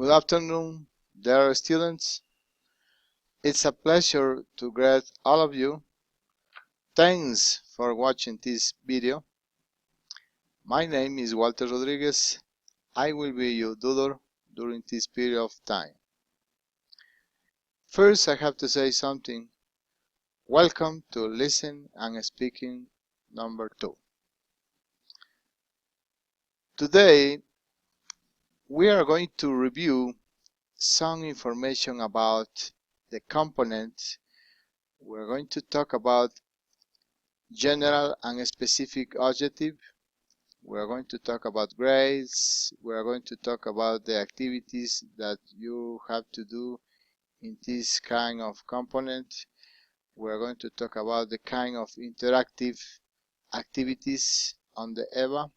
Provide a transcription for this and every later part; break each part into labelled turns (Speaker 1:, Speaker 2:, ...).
Speaker 1: Good afternoon, dear students. It's a pleasure to greet all of you. Thanks for watching this video. My name is Walter Rodríguez. I will be your tutor during this period of time. First, I have to say something. Welcome to Listen and Speaking number 2. Today, we are going to review some information about the components. We're going to talk about general and specific objective. We're going to talk about grades. We're going to talk about the activities that you have to do in this kind of component. We're going to talk about the kind of interactive activities on the EVA.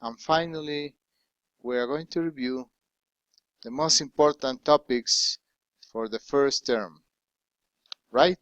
Speaker 1: And finally, we are going to review the most important topics for the first term. Right?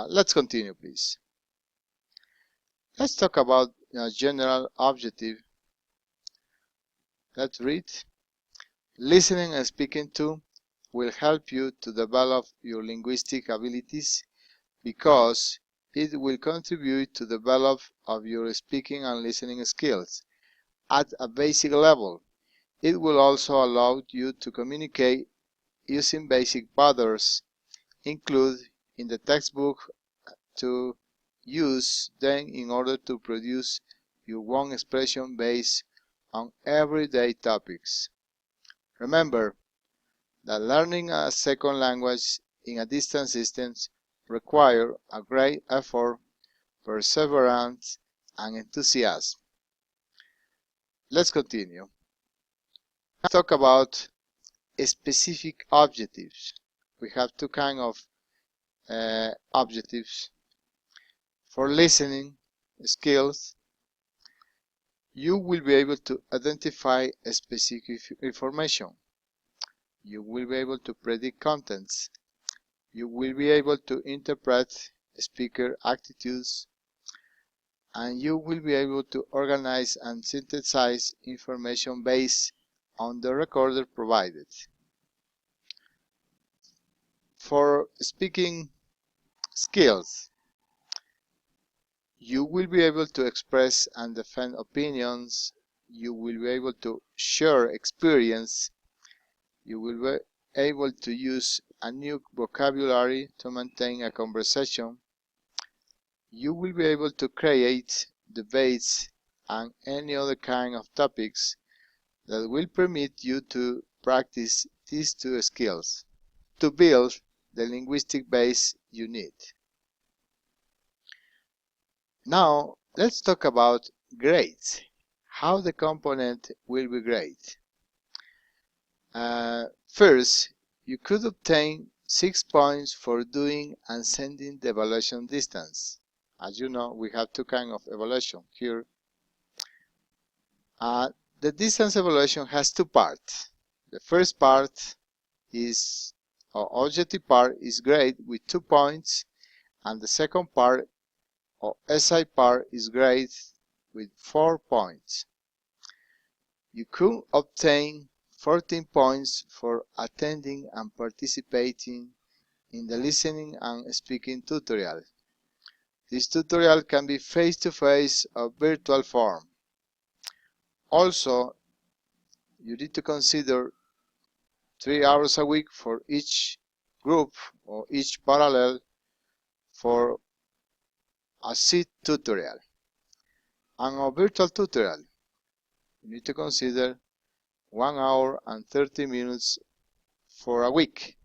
Speaker 1: Let's continue, please. Let's talk about general objective. Let's read. Listening and speaking to will help you to develop your linguistic abilities because it will contribute to the develop of your speaking and listening skills at a basic level. It will also allow you to communicate using basic patterns included in the textbook to use them in order to produce your own expression based on everyday topics. Remember that learning a second language in a distance system requires a great effort, perseverance, and enthusiasm. Let's continue. Let's talk about specific objectives. We have two kinds of objectives. For listening skills, you will be able to identify specific information. You will be able to predict contents. You will be able to interpret speaker attitudes. And you will be able to organize and synthesize information based on the recorder provided. For speaking skills, you will be able to express and defend opinions. You will be able to share experience. You will be able to use a new vocabulary to maintain a conversation. You will be able to create debates and any other kind of topics that will permit you to practice these two skills to build the linguistic base you need. Now, let's talk about grades. How the component will be graded. First, you could obtain 6 points for doing and sending the evaluation distance. As you know, we have two kinds of evaluation here. The distance evaluation has two parts. The first part is, or objective part, is graded with 2 points, and the second part, or SI part, is graded with 4 points. You could obtain 14 points for attending and participating in the listening and speaking tutorial. This tutorial can be face-to-face or virtual form. Also, you need to consider 3 hours a week for each group or each parallel for a seat tutorial. And a virtual tutorial, you need to consider 1 hour and 30 minutes for a week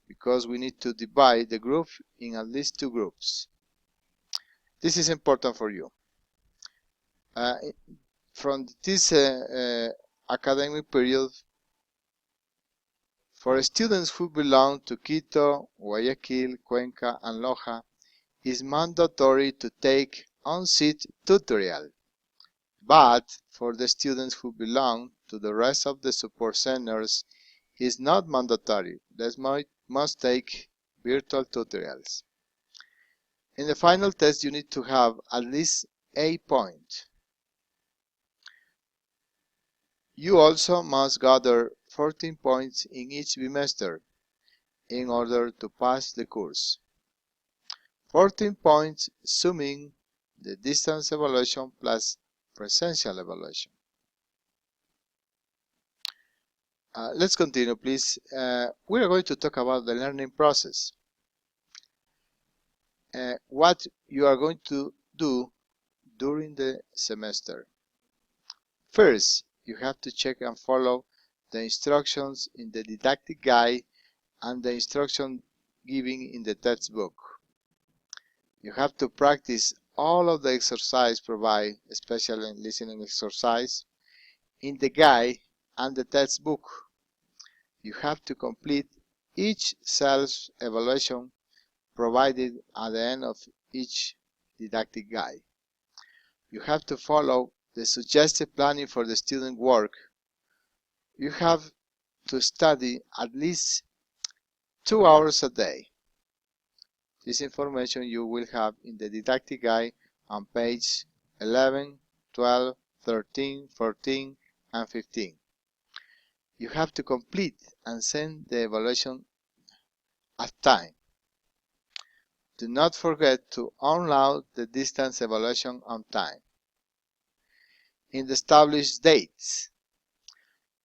Speaker 1: because we need to divide the group in at least 2 groups. This is important for you. From this academic period, for students who belong to Quito, Guayaquil, Cuenca, and LOJA, it's mandatory to take on-seat tutorial. But for the students who belong to the rest of the support centers, it's not mandatory. They must take virtual tutorials. In the final test, you need to have at least 8 points. You also must gather 14 points in each semester in order to pass the course. 14 points assuming the distance evaluation plus presential evaluation. Let's continue, please. We are going to talk about the learning process. What you are going to do during the semester. First, you have to check and follow the instructions in the didactic guide and the instruction given in the textbook. You have to practice all of the exercise provided, especially listening exercise, in the guide and the textbook. You have to complete each self-evaluation provided at the end of each didactic guide. You have to follow the suggested planning for the student work. You have to study at least 2 hours a day. This information you will have in the didactic guide on page 11, 12, 13, 14, and 15. You have to complete and send the evaluation at time. Do not forget to unload the distance evaluation on time. In the established dates,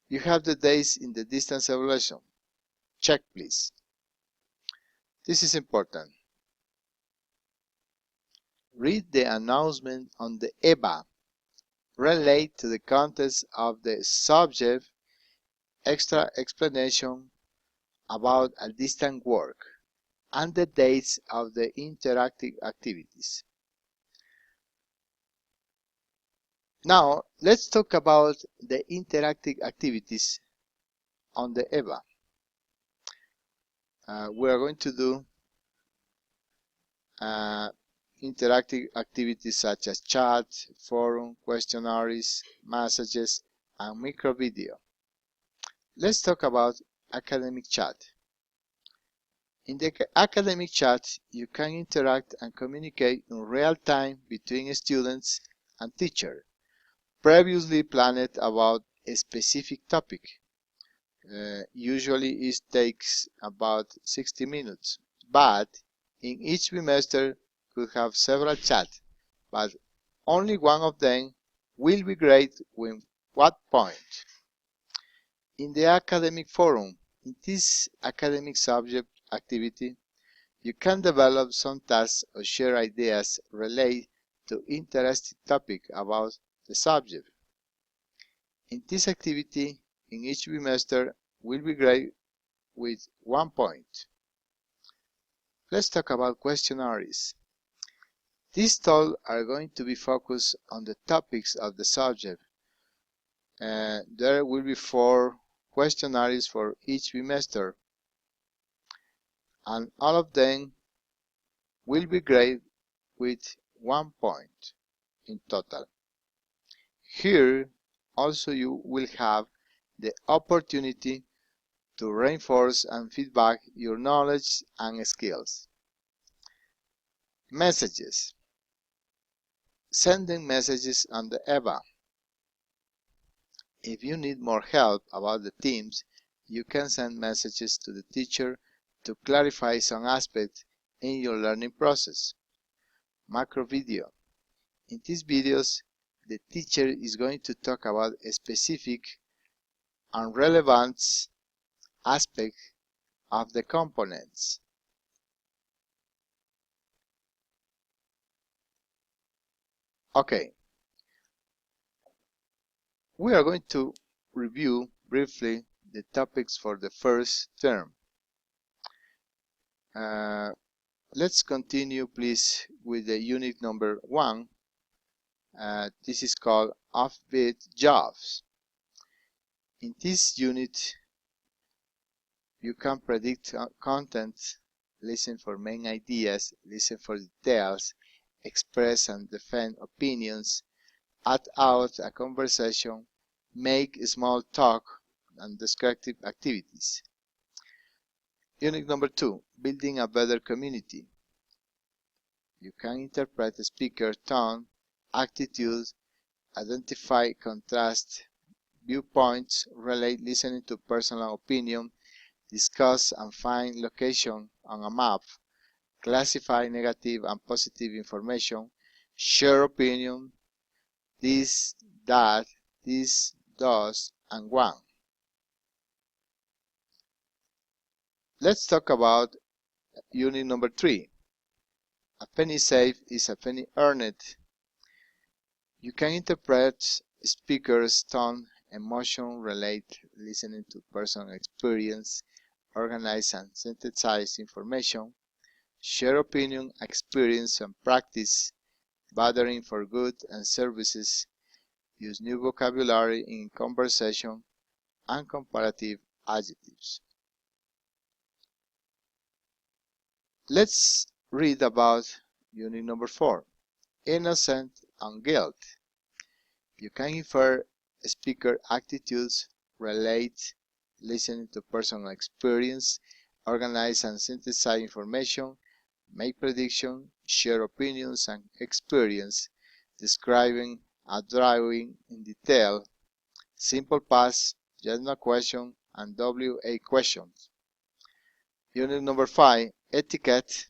Speaker 1: you have the dates in the distance evaluation. Check, please. This is important. Read the announcement on the EVA. Relate to the context of the subject, extra explanation about a distant work, and the dates of the interactive activities. Now, let's talk about the interactive activities on the EVA. We are going to do interactive activities such as chat, forum, questionnaires, messages, and microvideo. Let's talk about academic chat. In the academic chat, you can interact and communicate in real time between students and teacher, previously planned about a specific topic. Usually it takes about 60 minutes, but in each semester could have several chats, but only one of them will be great with what point. In the academic forum, in this academic subject activity, you can develop some tasks or share ideas related to interesting topic about the subject. In this activity, in each semester will be great with 1 point. Let's talk about questionnaires. These talks are going to be focused on the topics of the subject. There will be 4 questionnaires for each semester, and all of them will be graded with 1 point in total. Here also you will have the opportunity to reinforce and feedback your knowledge and skills. Messages. Sending messages on the EVA. If you need more help about the themes, you can send messages to the teacher to clarify some aspects in your learning process. Microvideo. In these videos, the teacher is going to talk about a specific and relevant aspect of the components. Okay. We are going to review briefly the topics for the first term. Let's continue, please, with the unit number 1. This is called Offbeat Jobs. In this unit, you can predict content, listen for main ideas, listen for details, express and defend opinions, act out a conversation, make small talk, and descriptive activities. Unit number 2, Building a Better Community. You can interpret the speaker tone, attitude, identify contrast viewpoints, relate listening to personal opinion, discuss and find location on a map, classify negative and positive information, share opinion, this, that, this, does, and one. Let's talk about unit number 3. A penny saved is a penny earned. You can interpret speaker's tone, emotion, relate listening to personal experience, organize and synthesize information, share opinion, experience and practice, bartering for goods and services, use new vocabulary in conversation, and comparative adjectives. Let's read about unit number 4, innocent and guilt. You can infer speaker attitudes, relate listening to personal experience, organize and synthesize information, make predictions, share opinions and experience, describing and drawing in detail, simple past, yes no question, and WA questions. Unit number 5, etiquette.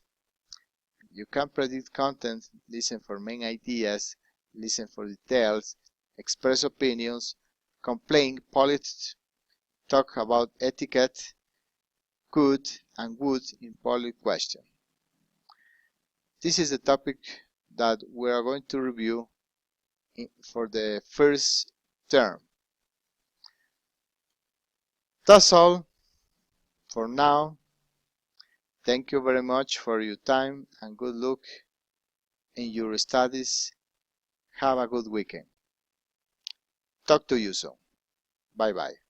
Speaker 1: You can predict content, listen for main ideas, listen for details, express opinions, complain, polite, talk about etiquette, could and would in polite question. This is the topic that we are going to review for the first term. That's all for now. Thank you very much for your time and good luck in your studies. Have a good weekend. Talk to you soon. Bye bye.